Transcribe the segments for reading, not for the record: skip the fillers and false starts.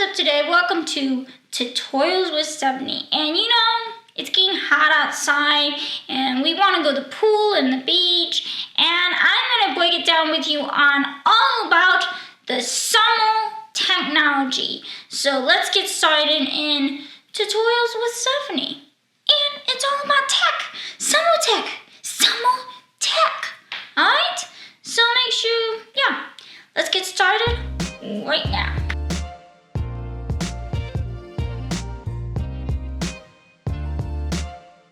up today? Welcome to Tutorials with Stephanie. And it's getting hot outside and we want to go to the pool and the beach. And I'm going to break it down with you on all about the summer technology. So let's get started in Tutorials with Stephanie. And it's all about tech. Summer tech. Alright? So make sure, let's get started right now.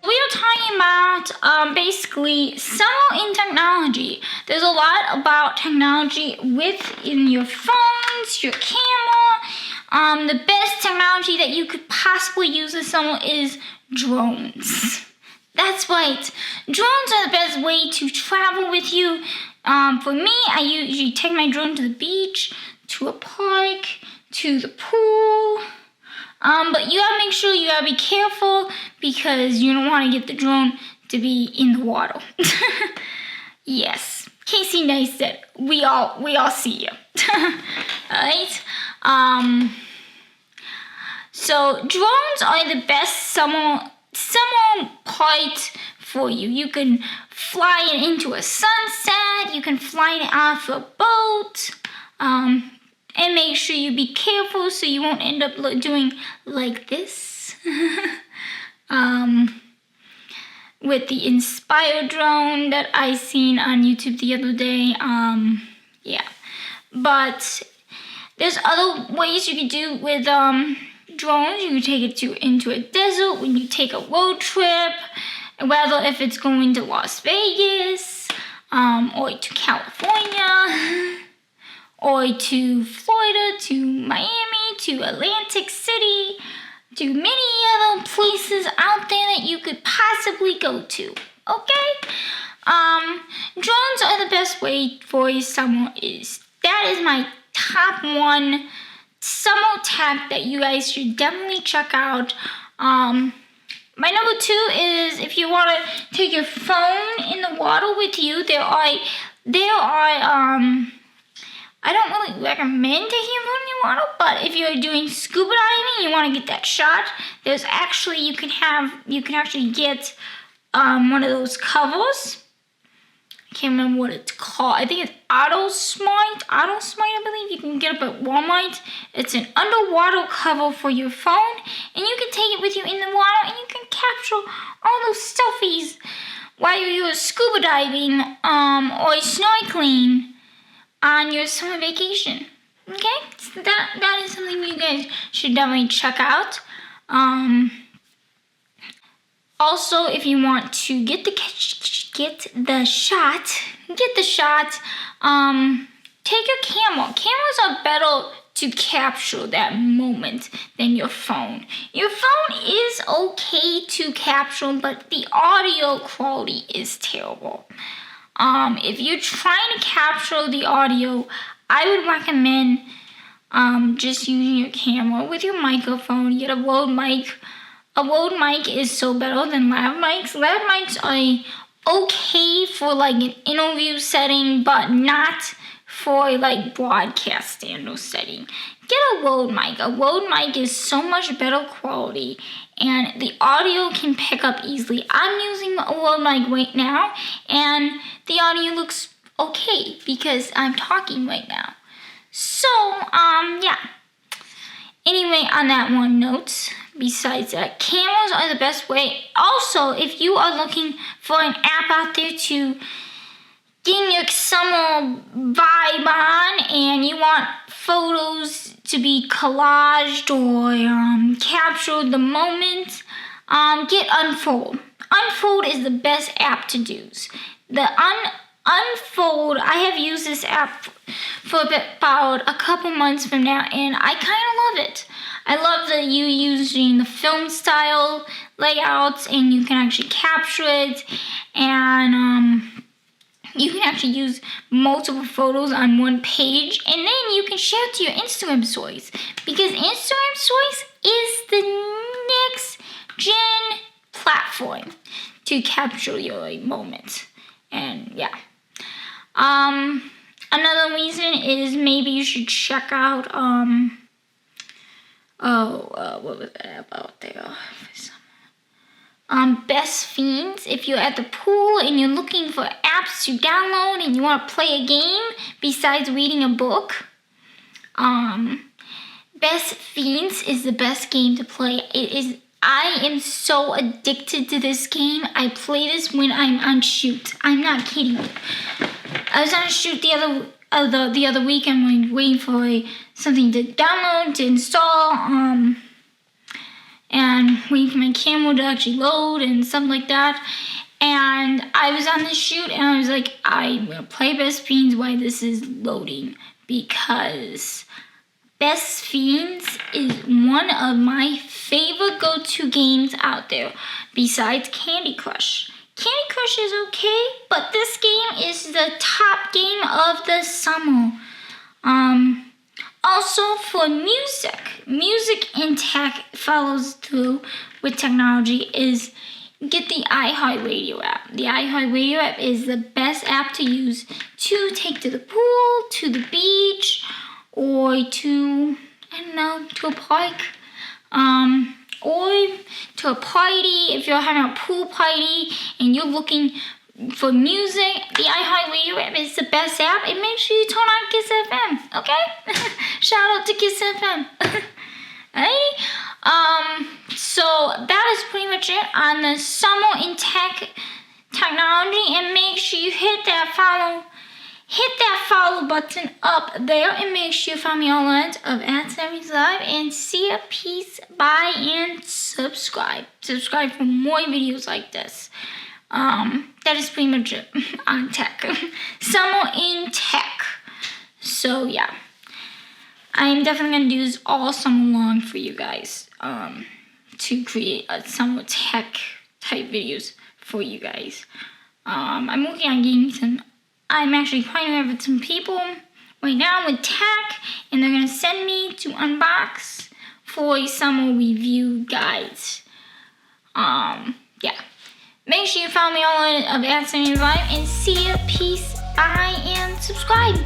We are talking about basically summer in technology. There's a lot about technology within your phones, your camera. The best technology that you could possibly use this summer is drones. That's right. Drones are the best way to travel with you. For me, I usually take my drone to the beach, to a park, to the pool. But you gotta make sure you gotta be careful because you don't want to get the drone to be in the water. Yes, Casey Neistat, we all see you. Alright? So drones are the best summer part for you. You can fly it into a sunset. You can fly it off a boat. And make sure you be careful so you won't end up doing like this. With the Inspire drone that I seen on YouTube the other day. But there's other ways you can do with drones. You can take it into a desert when you take a road trip, whether if it's going to Las Vegas, or to California, or to Florida, to Miami, to Atlantic City, to many other places out there that you could possibly go to. Okay? Drones are the best way for a summer. That is my top one summer tech that you guys should definitely check out. My number two is if you want to take your phone in the water with you, there are I don't really recommend taking your phone in the water, but if you're doing scuba diving, you want to get that shot. There's actually you can actually get one of those covers. I can't remember what it's called. I think it's Auto Smart, I believe. You can get it at Walmart. It's an underwater cover for your phone, and you can take it with you in the water, and you can capture all those selfies while you're scuba diving or snorkeling on your summer vacation. Okay, so that is something you guys should definitely check out. Also, if you want to get the shot, take your camera. Cameras are better to capture that moment than your phone. Your phone is okay to capture, but the audio quality is terrible. If you're trying to capture the audio, I would recommend just using your camera with your microphone. You get a Rode mic. A Rode mic is so better than lav mics. Lav mics are okay for like an interview setting, but not for like broadcast standard setting. Get a Rode mic. A Rode mic is so much better quality and the audio can pick up easily. I'm using a Rode mic right now and the audio looks okay because I'm talking right now. So, Anyway, on that one note, besides that, cameras are the best way. Also, if you are looking for an app out there to get your summer vibe on and you want photos to be collaged or capture the moment, get Unfold. Unfold is the best app to use. The Unfold, I have used this app for about a couple months from now, and I kind of love it. I love that you using the film style layouts, and you can actually capture it, and you can actually use multiple photos on one page, and then you can share it to your Instagram stories, because Instagram stories is the next gen platform to capture your moments. And Another reason is maybe you should check out what was that about there? Best Fiends. If you're at the pool and you're looking for apps to download and you want to play a game besides reading a book, Best Fiends is the best game to play. I am so addicted to this game. I play this when I'm on shoot. I'm not kidding you. I was on a shoot the other week. I'm waiting for something to download, to install, and waiting for my camera to actually load and stuff like that. And I was on the shoot and I was like, I'm gonna play Best Fiends while this is loading, because Best Fiends is one of my favorite go-to games out there besides Candy Crush. Candy Crush is okay, but this game is the top game of the summer. Also for music in tech follows through with technology is get the iHeartRadio app. The iHeartRadio app is the best app to use to take to the pool, to the beach, or to, to a park, or to a party. If you're having a pool party and you're looking for music, the iHeartRadio app is the best app. And make sure you turn on Kiss FM, okay? Shout out to Kiss FM. Alright? So that is pretty much it on the summer in technology. And make sure you hit that follow button up there, and make sure you follow me online of @70live, and see ya. Peace, bye, and subscribe. Subscribe for more videos like this. That is pretty much it on tech. Summer in tech. So yeah, I'm definitely gonna do this all summer long for you guys. To create summer tech type videos for you guys. I'm working on getting some. I'm actually partnering with some people right now with tech, and they're gonna send me to unbox for a summer review guides. Yeah. Make sure you follow me online of @70live, and see ya. Peace, bye, and subscribe.